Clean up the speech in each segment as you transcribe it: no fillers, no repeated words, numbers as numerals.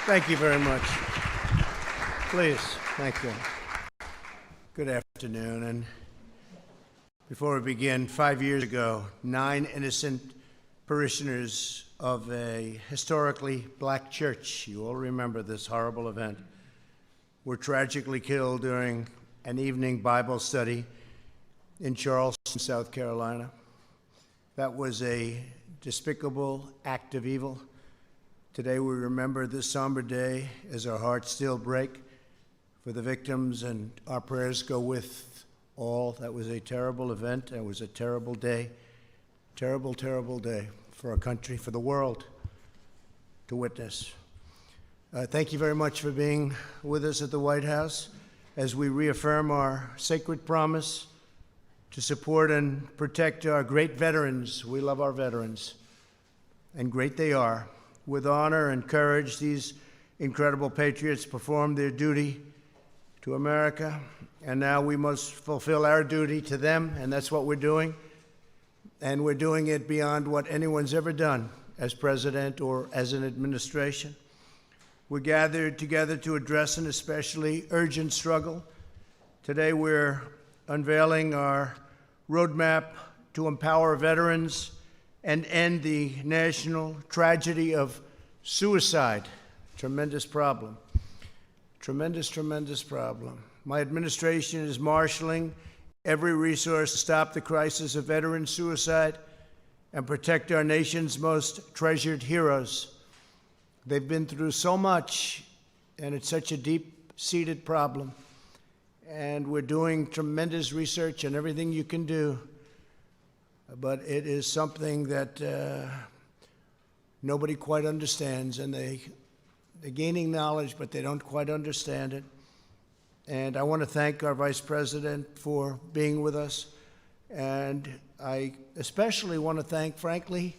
Thank you very much. Please, thank you. Good afternoon. And before we begin, 5 years ago, 9 innocent parishioners of a historically black church, you all remember this horrible event, were tragically killed during an evening Bible study in Charleston, South Carolina. That was a despicable act of evil. Today we remember this somber day as our hearts still break for the victims, and our prayers go with all. That was a terrible event. It was a terrible day. Terrible, terrible day for our country, for the world to witness. Thank you very much for being with us at the White House as we reaffirm our sacred promise to support and protect our great veterans. We love our veterans, and great they are. With honor and courage, these incredible patriots performed their duty to America, and now we must fulfill our duty to them, and that's what we're doing. And we're doing it beyond what anyone's ever done as president or as an administration. We're gathered together to address an especially urgent struggle. Today we're unveiling our roadmap to empower veterans and end the national tragedy of suicide. Tremendous problem. Tremendous, tremendous problem. My administration is marshaling every resource to stop the crisis of veteran suicide and protect our nation's most treasured heroes. They've been through so much, and it's such a deep-seated problem. And we're doing tremendous research and everything you can do. But it is something that nobody quite understands, and they're gaining knowledge, but they don't quite understand it. And I want to thank our Vice President for being with us. And I especially want to thank, frankly,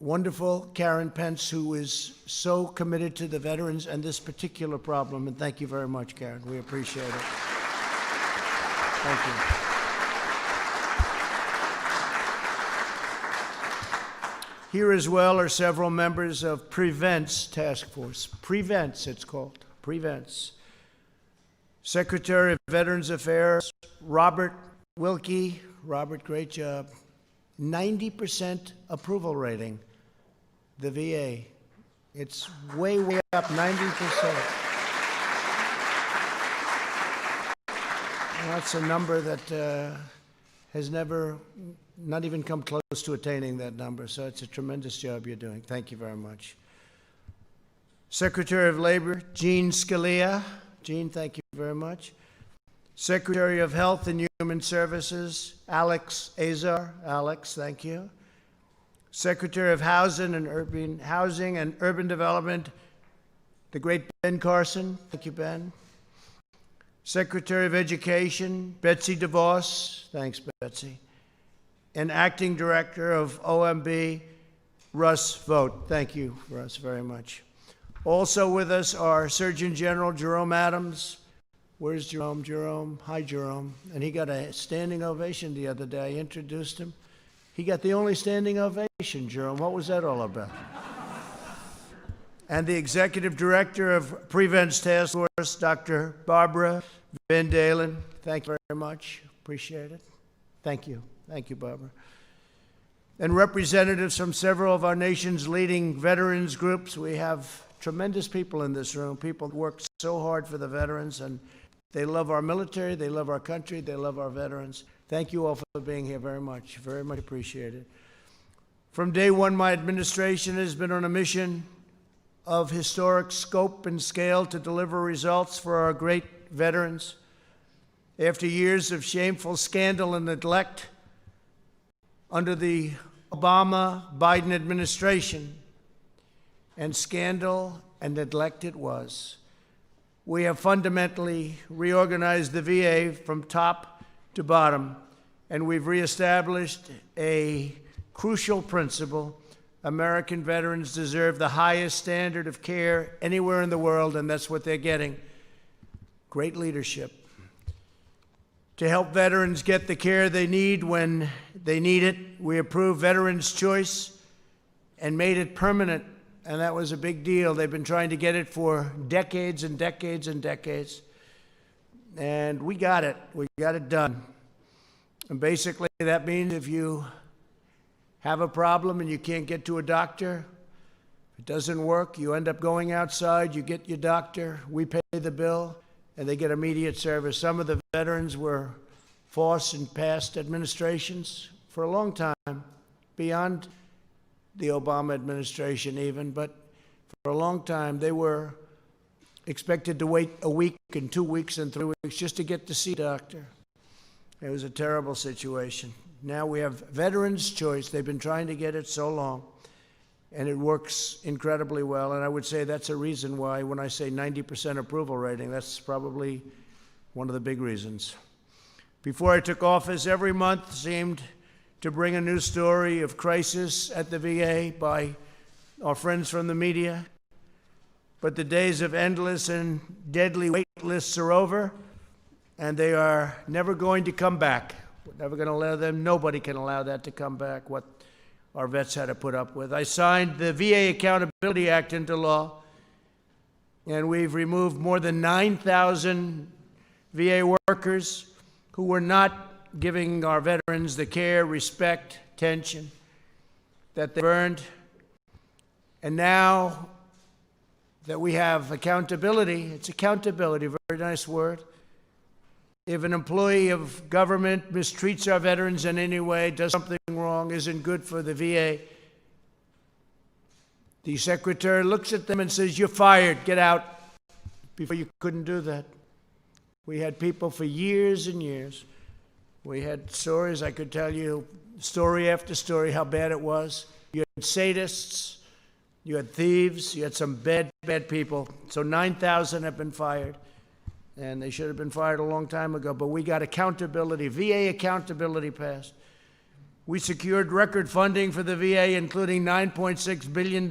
wonderful Karen Pence, who is so committed to the veterans and this particular problem. And thank you very much, Karen. We appreciate it. Thank you. Here as well are several members of Prevent's task force. Prevent's, it's called. Prevent's. Secretary of Veterans Affairs, Robert Wilkie. Robert, great job. 90% approval rating, the VA. It's way, way up, 90%. That's a number that has never, not even come close to attaining that number, so it's a tremendous job you're doing. Thank you very much. Secretary of Labor, Jean Scalia. Jean, thank you very much. Secretary of Health and Human Services, Alex Azar. Alex, thank you. Secretary of Housing and Urban Development, the great Ben Carson. Thank you, Ben. Secretary of Education, Betsy DeVos. Thanks, Betsy. And Acting Director of OMB, Russ Vogt. Thank you, Russ, very much. Also with us are Surgeon General Jerome Adams. Where's Jerome? Jerome, hi, Jerome. And he got a standing ovation the other day. I introduced him. He got the only standing ovation, Jerome. What was that all about? And the Executive Director of Prevent's Task Force, Dr. Barbara Van Dalen. Thank you very much. Appreciate it. Thank you. Thank you, Barbara. And representatives from several of our nation's leading veterans groups. We have tremendous people in this room, people who work so hard for the veterans, and they love our military, they love our country, they love our veterans. Thank you all for being here very much appreciated. From day one, my administration has been on a mission of historic scope and scale to deliver results for our great veterans. After years of shameful scandal and neglect under the Obama-Biden administration, and scandal and neglect it was, we have fundamentally reorganized the VA from top to bottom, and we've reestablished a crucial principle. American veterans deserve the highest standard of care anywhere in the world, and that's what they're getting. Great leadership. To help veterans get the care they need when they need it, we approved Veterans Choice and made it permanent and that was a big deal. They've been trying to get it for decades and decades and decades. And we got it. We got it done. And basically, that means if you have a problem and you can't get to a doctor, it doesn't work, you end up going outside, you get your doctor, we pay the bill, and they get immediate service. Some of the veterans were forced in past administrations for a long time, beyond the Obama administration even, but for a long time they were expected to wait a week and 2 weeks and 3 weeks just to get to see a doctor. It was a terrible situation. Now we have Veterans Choice. They've been trying to get it so long, and it works incredibly well. And I would say that's a reason why, when I say 90% approval rating, that's probably one of the big reasons. Before I took office, every month seemed to bring a new story of crisis at the VA by our friends from the media. But the days of endless and deadly wait lists are over, and they are never going to come back. We're never going to allow them. Nobody can allow that to come back, what our vets had to put up with. I signed the VA Accountability Act into law, and we've removed more than 9,000 VA workers who were not giving our veterans the care, respect, attention that they've earned. And now that we have accountability, it's accountability, a very nice word. If an employee of government mistreats our veterans in any way, does something wrong, isn't good for the VA, the secretary looks at them and says, "You're fired, get out." Before, you couldn't do that. We had people for years and years. We had stories, I could tell you, story after story, how bad it was. You had sadists, you had thieves, you had some bad, bad people. So 9,000 have been fired. And they should have been fired a long time ago, but we got accountability, VA accountability passed. We secured record funding for the VA, including $9.6 billion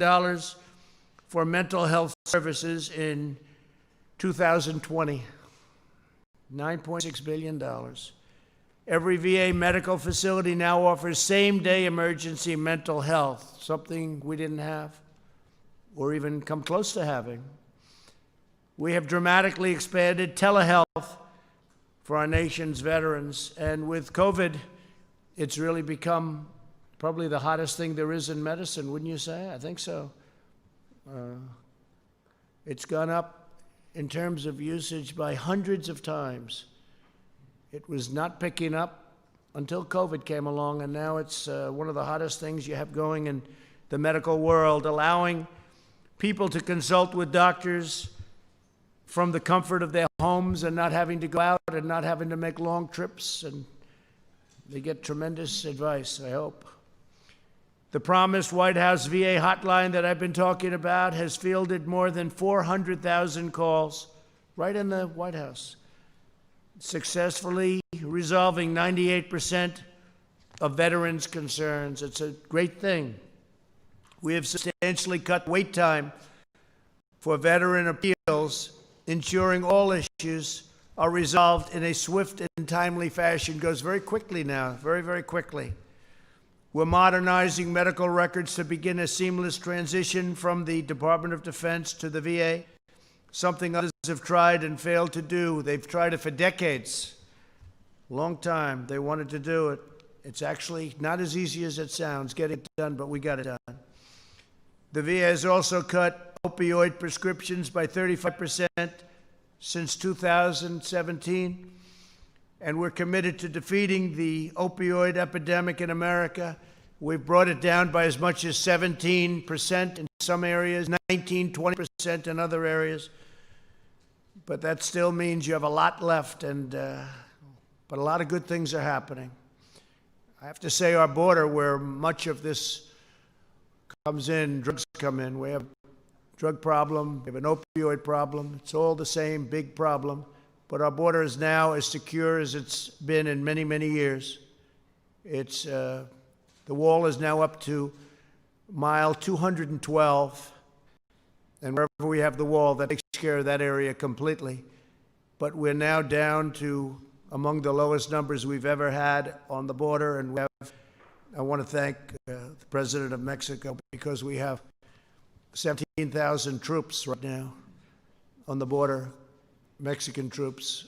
for mental health services in 2020. $9.6 billion. Every VA medical facility now offers same-day emergency mental health, something we didn't have or even come close to having. We have dramatically expanded telehealth for our nation's veterans. And with COVID, it's really become probably the hottest thing there is in medicine, wouldn't you say? I think so. It's gone up in terms of usage by hundreds of times. It was not picking up until COVID came along, and now it's one of the hottest things you have going in the medical world, allowing people to consult with doctors from the comfort of their homes and not having to go out and not having to make long trips, and they get tremendous advice, I hope. The promised White House VA hotline that I've been talking about has fielded more than 400,000 calls right in the White House, successfully resolving 98% of veterans' concerns. It's a great thing. We have substantially cut wait time for veteran appeals, ensuring all issues are resolved in a swift and timely fashion. It goes very quickly now, very, very quickly. We're modernizing medical records to begin a seamless transition from the Department of Defense to the VA, something others have tried and failed to do. They've tried it for decades, long time. They wanted to do it. It's actually not as easy as it sounds, getting it done, but we got it done. The VA has also cut opioid prescriptions by 35% since 2017, and we're committed to defeating the opioid epidemic in America. We've brought it down by as much as 17% in some areas, 19, 20% in other areas, but that still means you have a lot left, but a lot of good things are happening. I have to say, our border, where much of this comes in, drugs come in, we have drug problem, we have an opioid problem. It's all the same big problem, but our border is now as secure as it's been in many, many years. It's the wall is now up to mile 212, and wherever we have the wall, that takes care of that area completely. But we're now down to among the lowest numbers we've ever had on the border, and I want to thank the President of Mexico, because we have 17,000 troops right now on the border, Mexican troops,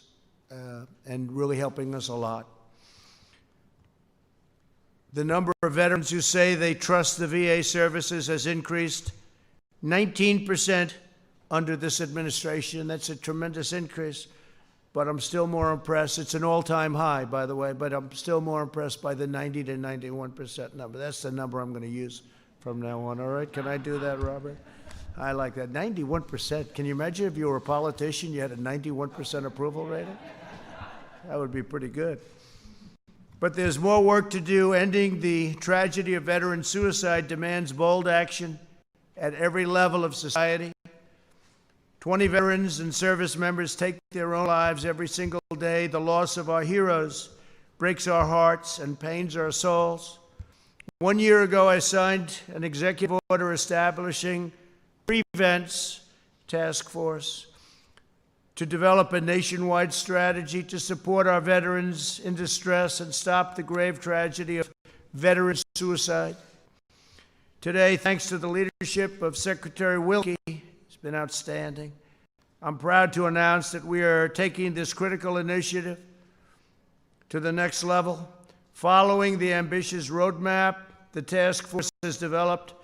and really helping us a lot. The number of veterans who say they trust the VA services has increased 19% under this administration. That's a tremendous increase, but I'm still more impressed. It's an all-time high, by the way, but I'm still more impressed by the 90 to 91% number. That's the number I'm going to use from now on. All right, can I do that, Robert? I like that. 91%. Can you imagine if you were a politician, you had a 91% approval rating? That would be pretty good. But there's more work to do. Ending the tragedy of veteran suicide demands bold action at every level of society. 20 veterans and service members take their own lives every single day. The loss of our heroes breaks our hearts and pains our souls. 1 year ago, I signed an executive order establishing Prevents Task Force to develop a nationwide strategy to support our veterans in distress and stop the grave tragedy of veteran suicide. Today, thanks to the leadership of Secretary Wilkie, it's been outstanding, I'm proud to announce that we are taking this critical initiative to the next level. Following the ambitious roadmap the task force has developed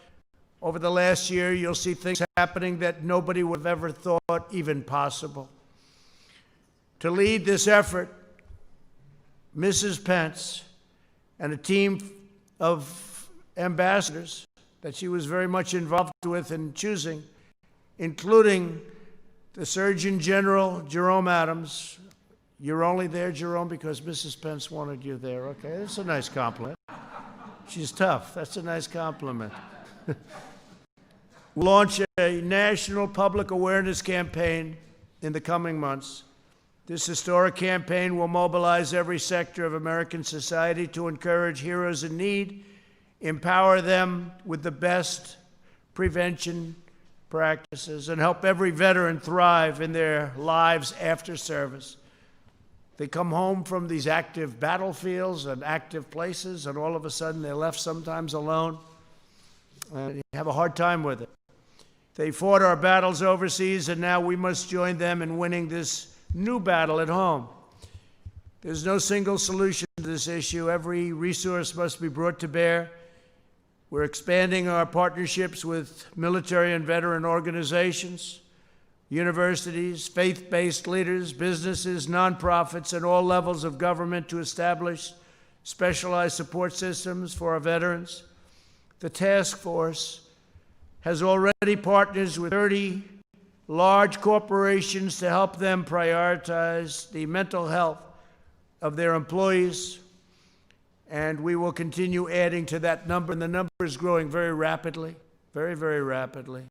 over the last year, you'll see things happening that nobody would have ever thought even possible. To lead this effort, Mrs. Pence and a team of ambassadors that she was very much involved with in choosing, including the Surgeon General, Jerome Adams. You're only there, Jerome, because Mrs. Pence wanted you there. Okay, that's a nice compliment. She's tough. That's a nice compliment. We'll launch a national public awareness campaign in the coming months. This historic campaign will mobilize every sector of American society to encourage heroes in need, empower them with the best prevention practices, and help every veteran thrive in their lives after service. They come home from these active battlefields and active places, and all of a sudden they're left sometimes alone, and you have a hard time with it. They fought our battles overseas, and now we must join them in winning this new battle at home. There's no single solution to this issue. Every resource must be brought to bear. We're expanding our partnerships with military and veteran organizations, universities, faith-based leaders, businesses, nonprofits, and all levels of government to establish specialized support systems for our veterans. The task force has already partners with 30 large corporations to help them prioritize the mental health of their employees, and we will continue adding to that number, and the number is growing very rapidly, very, very rapidly.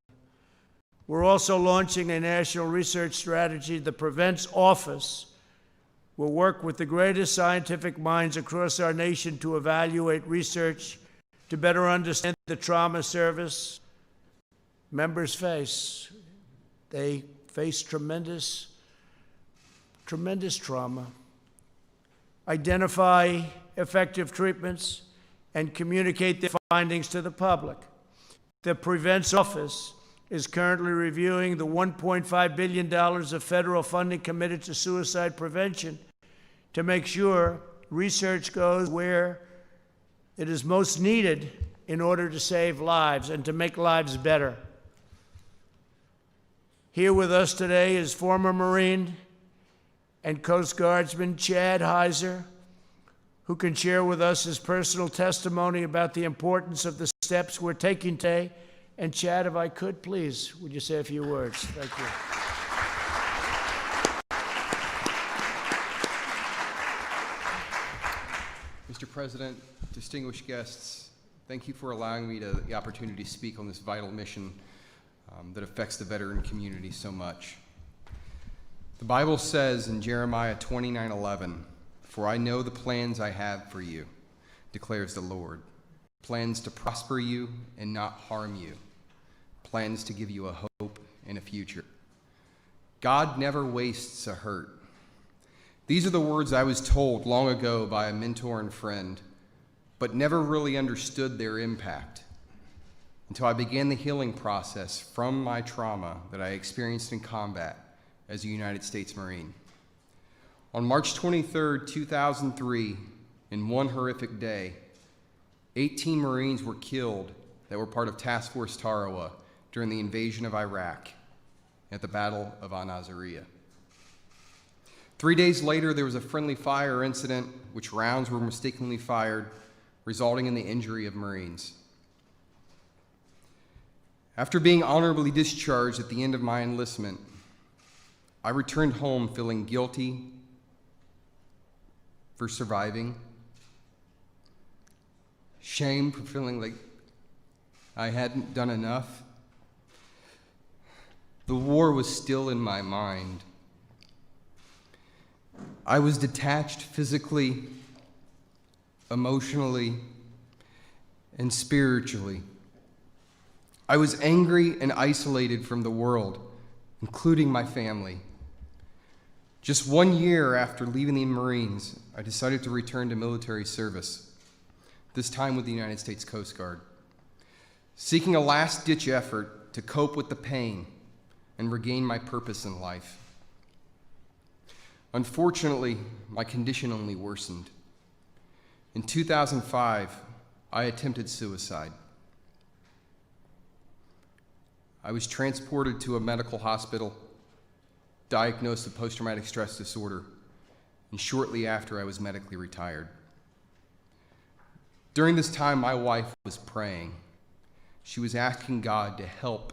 We're also launching a national research strategy. The Prevents Office will work with the greatest scientific minds across our nation to evaluate research to better understand the trauma service members face. They face tremendous trauma. Identify effective treatments and communicate their findings to the public. The Prevents Office is currently reviewing the $1.5 billion of federal funding committed to suicide prevention to make sure research goes where it is most needed in order to save lives and to make lives better. Here with us today is former Marine and Coast Guardsman Chad Heiser, who can share with us his personal testimony about the importance of the steps we're taking today. And Chad, if I could, please, would you say a few words? Thank you. Mr. President, distinguished guests, thank you for allowing me the opportunity to speak on this vital mission that affects the veteran community so much. The Bible says in Jeremiah 29:11, "For I know the plans I have for you, declares the Lord, plans to prosper you and not harm you, plans to give you a hope and a future." God never wastes a hurt. These are the words I was told long ago by a mentor and friend, but never really understood their impact. until I began the healing process from my trauma that I experienced in combat as a United States Marine. On March 23, 2003, in one horrific day, 18 Marines were killed that were part of Task Force Tarawa during the invasion of Iraq at the Battle of Al-Naziriyah. 3 days later, there was a friendly fire incident which rounds were mistakenly fired, resulting in the injury of Marines. After being honorably discharged at the end of my enlistment, I returned home feeling guilty for surviving, shame for feeling like I hadn't done enough. The war was still in my mind. I was detached physically, emotionally, and spiritually. I was angry and isolated from the world, including my family. Just 1 year after leaving the Marines, I decided to return to military service, this time with the United States Coast Guard, seeking a last-ditch effort to cope with the pain and regain my purpose in life. Unfortunately, my condition only worsened. In 2005, I attempted suicide. I was transported to a medical hospital, diagnosed with post-traumatic stress disorder, and shortly after, I was medically retired. During this time, my wife was praying. She was asking God to help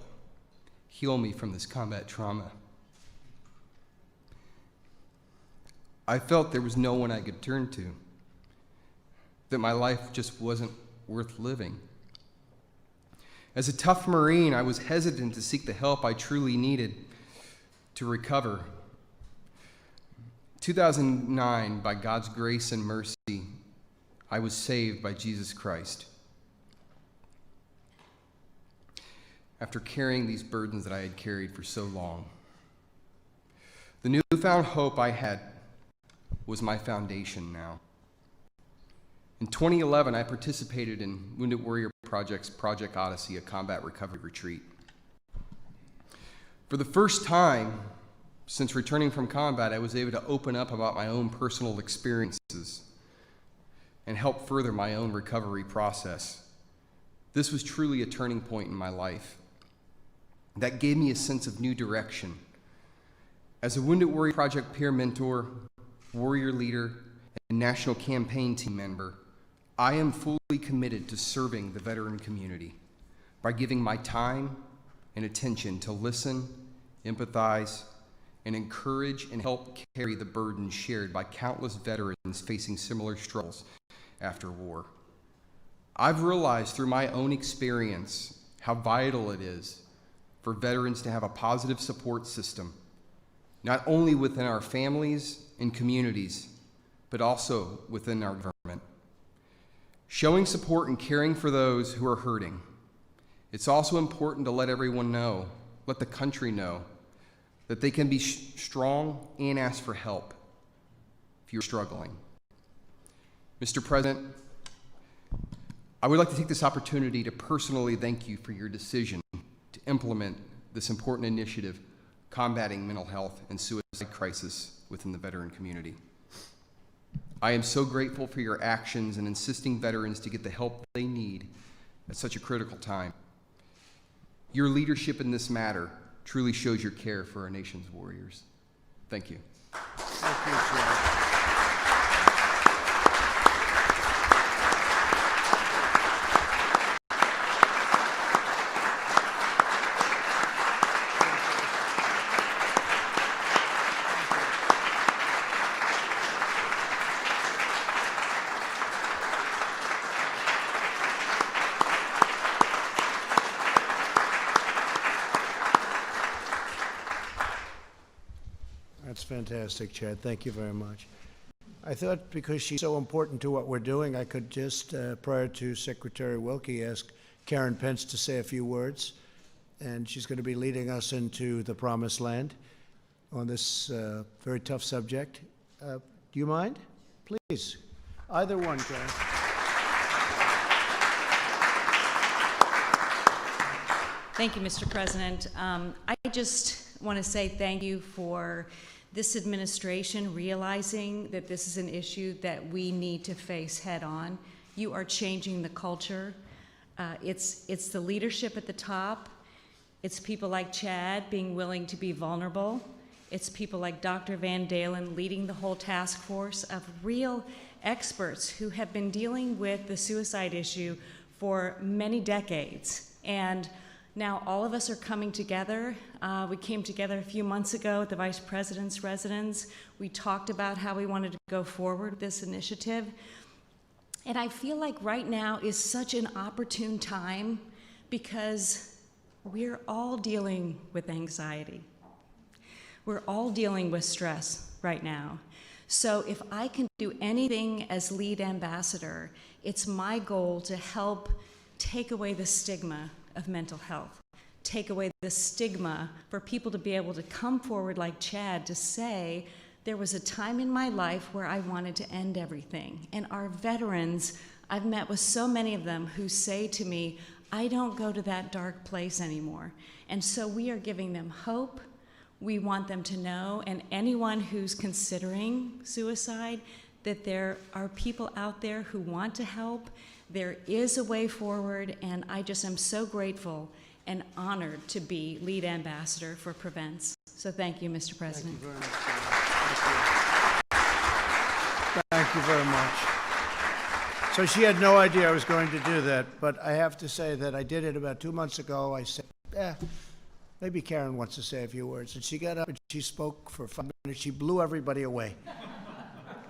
heal me from this combat trauma. I felt there was no one I could turn to, that my life just wasn't worth living. As a tough Marine, I was hesitant to seek the help I truly needed to recover. 2009, by God's grace and mercy, I was saved by Jesus Christ. After carrying these burdens that I had carried for so long, the newfound hope I had was my foundation now. In 2011, I participated in Wounded Warrior Project's Project Odyssey, a combat recovery retreat. For the first time since returning from combat, I was able to open up about my own personal experiences and help further my own recovery process. This was truly a turning point in my life. That gave me a sense of new direction. As a Wounded Warrior Project peer mentor, warrior leader, and national campaign team member, I am fully committed to serving the veteran community by giving my time and attention to listen, empathize, and encourage and help carry the burden shared by countless veterans facing similar struggles after war. I've realized through my own experience how vital it is for veterans to have a positive support system, not only within our families and communities, but also within our government. Showing support and caring for those who are hurting. It's also important to let everyone know, let the country know, that they can be strong and ask for help if you're struggling. Mr. President, I would like to take this opportunity to personally thank you for your decision to implement this important initiative, combating mental health and suicide crisis within the veteran community. I am so grateful for your actions in insisting veterans to get the help they need at such a critical time. Your leadership in this matter truly shows your care for our nation's warriors. Thank you. Thank you, Chad. That's fantastic, Chad. Thank you very much. I thought because she's so important to what we're doing, I could just, prior to Secretary Wilkie, ask Karen Pence to say a few words. And she's going to be leading us into the promised land on this very tough subject. Do you mind? Please. Either one, Karen. Thank you, Mr. President. I just want to say thank you for this administration realizing that this is an issue that we need to face head on. You are changing the culture. It's the leadership at the top. It's people like Chad being willing to be vulnerable. It's people like Dr. Van Dalen leading the whole task force of real experts who have been dealing with the suicide issue for many decades. And now all of us are coming together. We came together a few months ago at the Vice President's residence. We talked about how we wanted to go forward with this initiative. And I feel like right now is such an opportune time because we're all dealing with anxiety. We're all dealing with stress right now. So if I can do anything as lead ambassador, it's my goal to help take away the stigma of mental health, take away the stigma for people to be able to come forward like Chad to say, there was a time in my life where I wanted to end everything. And our veterans, I've met with so many of them who say to me, I don't go to that dark place anymore. And so we are giving them hope. We want them to know, and anyone who's considering suicide, that there are people out there who want to help. There is a way forward, and I just am so grateful and honored to be lead ambassador for Prevents. So thank you, Mr. President. Thank you very much. Thank you very much. So she had no idea I was going to do that, but I have to say that I did it about 2 months ago. I said, maybe Karen wants to say a few words. And she got up and she spoke for 5 minutes. She blew everybody away.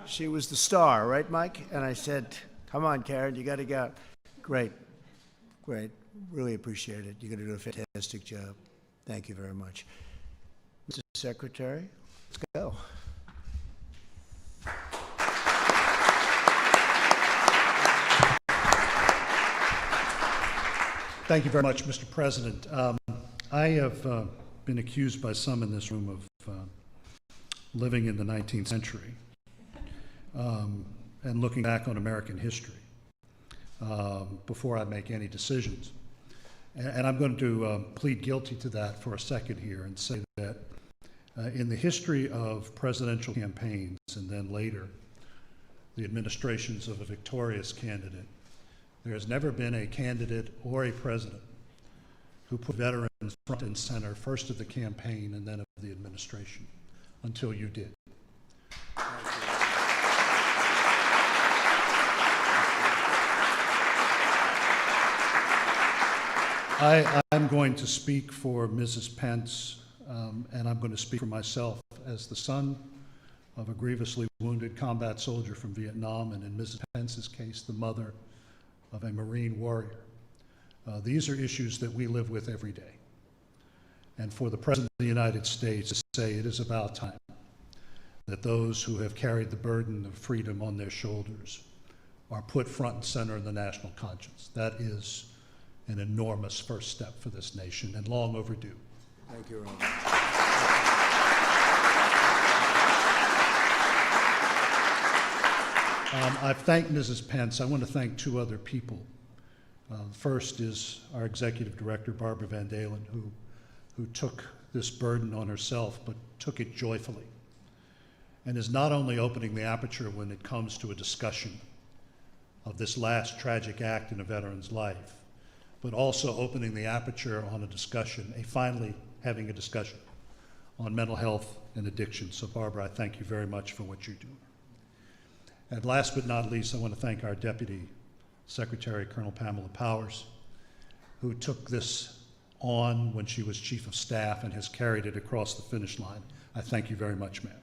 She was the star, right, Mike? And I said, come on, Karen, you got to go. Great, great. Really appreciate it. You're going to do a fantastic job. Thank you very much. Mr. Secretary, let's go. Thank you very much, Mr. President. I have been accused by some in this room of living in the 19th century and looking back on American history before I make any decisions. And I'm going to plead guilty to that for a second here and say that in the history of presidential campaigns and then later the administrations of a victorious candidate, there has never been a candidate or a president who put veterans front and center, first of the campaign and then of the administration, until you did. I'm going to speak for Mrs. Pence, and I'm going to speak for myself as the son of a grievously wounded combat soldier from Vietnam, and in Mrs. Pence's case, the mother of a Marine warrior. These are issues that we live with every day. And for the President of the United States to say it is about time that those who have carried the burden of freedom on their shoulders are put front and center in the national conscience. That is an enormous first step for this nation and long overdue. Thank you, Ron. I've thanked Mrs. Pence. I want to thank two other people. First is our executive director, Barbara Van Dalen, who took this burden on herself, but took it joyfully, and is not only opening the aperture when it comes to a discussion of this last tragic act in a veteran's life, but also opening the aperture on a discussion, finally having a discussion on mental health and addiction. So Barbara, I thank you very much for what you're doing. And last but not least, I want to thank our Deputy Secretary, Colonel Pamela Powers, who took this on when she was Chief of Staff and has carried it across the finish line. I thank you very much, ma'am.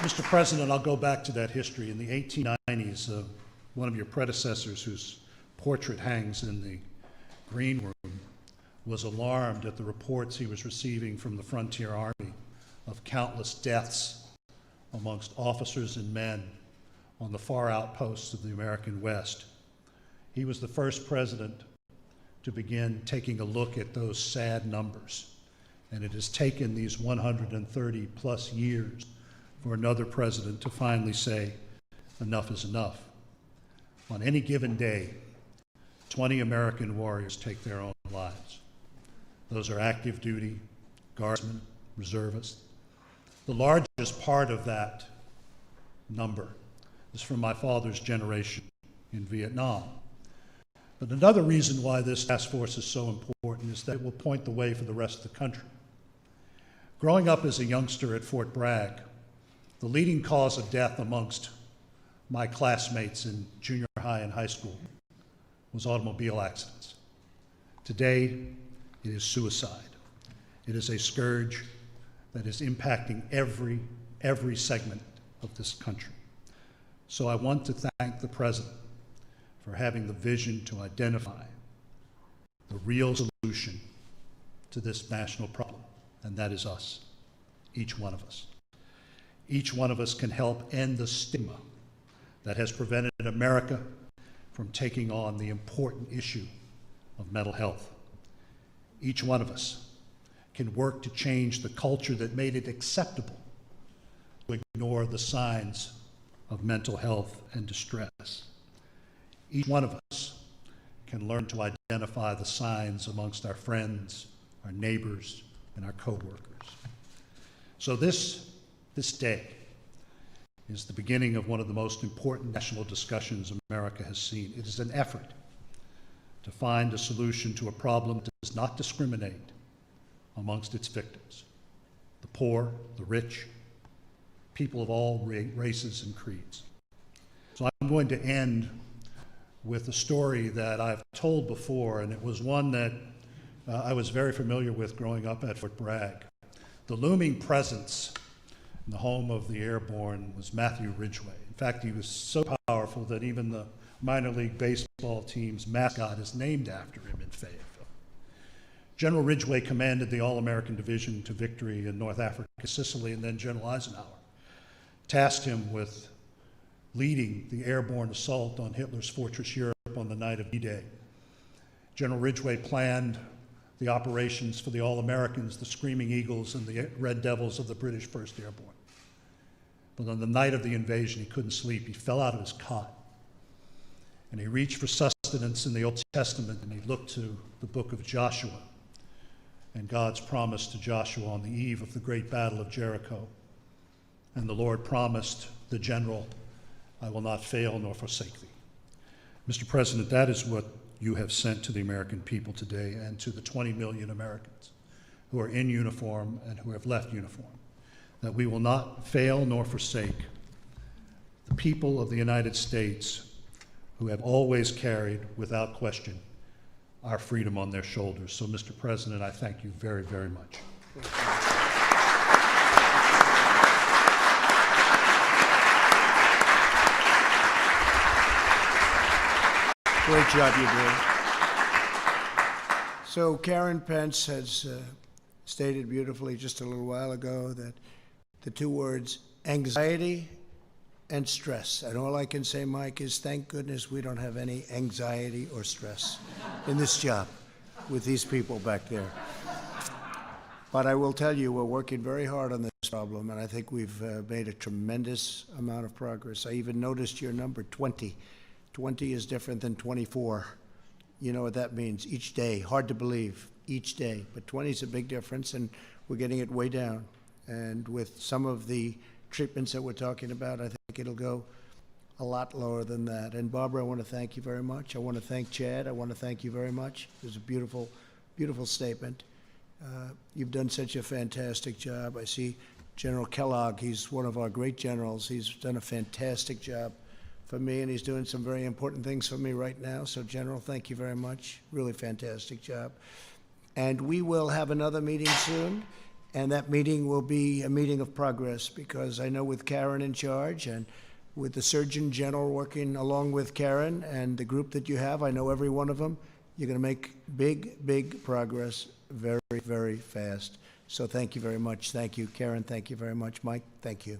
Mr. President, I'll go back to that history. In the 1890s, one of your predecessors, whose portrait hangs in the green room, was alarmed at the reports he was receiving from the Frontier Army of countless deaths amongst officers and men on the far outposts of the American West. He was the first president to begin taking a look at those sad numbers, and it has taken these 130 plus years for another president to finally say, enough is enough. On any given day, 20 American warriors take their own lives. Those are active duty, guardsmen, reservists. The largest part of that number is from my father's generation in Vietnam. But another reason why this task force is so important is that it will point the way for the rest of the country. Growing up as a youngster at Fort Bragg, the leading cause of death amongst my classmates in junior high and high school was automobile accidents. Today, it is suicide. It is a scourge that is impacting every segment of this country. So I want to thank the President for having the vision to identify the real solution to this national problem, and that is us, each one of us. Each one of us can help end the stigma that has prevented America from taking on the important issue of mental health. Each one of us can work to change the culture that made it acceptable to ignore the signs of mental health and distress. Each one of us can learn to identify the signs amongst our friends, our neighbors, and our coworkers. So this day is the beginning of one of the most important national discussions America has seen. It is an effort to find a solution to a problem that does not discriminate amongst its victims: the poor, the rich, people of all races and creeds. So I'm going to end with a story that I've told before, and it was one that I was very familiar with growing up at Fort Bragg. The looming presence in the home of the airborne was Matthew Ridgway. In fact, he was so powerful that even the minor league baseball team's mascot is named after him in Fayetteville. General Ridgway commanded the All-American Division to victory in North Africa, Sicily, and then General Eisenhower tasked him with leading the airborne assault on Hitler's Fortress Europe on the night of D-Day. General Ridgway planned the operations for the All-Americans, the Screaming Eagles, and the Red Devils of the British 1st Airborne. But on the night of the invasion, he couldn't sleep. He fell out of his cot, and he reached for sustenance in the Old Testament, and he looked to the book of Joshua and God's promise to Joshua on the eve of the great battle of Jericho. And the Lord promised the general, "I will not fail nor forsake thee." Mr. President, that is what you have sent to the American people today and to the 20 million Americans who are in uniform and who have left uniform, that we will not fail nor forsake the people of the United States who have always carried, without question, our freedom on their shoulders. So, Mr. President, I thank you very, very much. Great job you did. So Karen Pence has stated beautifully just a little while ago that the two words anxiety and stress. And all I can say, Mike, is thank goodness we don't have any anxiety or stress in this job with these people back there. But I will tell you, we're working very hard on this problem, and I think we've made a tremendous amount of progress. I even noticed your number, 20. 20 is different than 24. You know what that means, each day. Hard to believe, each day. But 20 is a big difference, and we're getting it way down. And with some of the treatments that we're talking about, I think it'll go a lot lower than that. And Barbara, I want to thank you very much. I want to thank Chad. I want to thank you very much. It was a beautiful, beautiful statement. You've done such a fantastic job. I see General Kellogg. He's one of our great generals. He's done a fantastic job for me, and he's doing some very important things for me right now. So, General, thank you very much. Really fantastic job. And we will have another meeting soon, and that meeting will be a meeting of progress, because I know with Karen in charge and with the Surgeon General working along with Karen and the group that you have, I know every one of them, you're going to make big, big progress very, very fast. So thank you very much. Thank you, Karen. Thank you very much. Mike, thank you.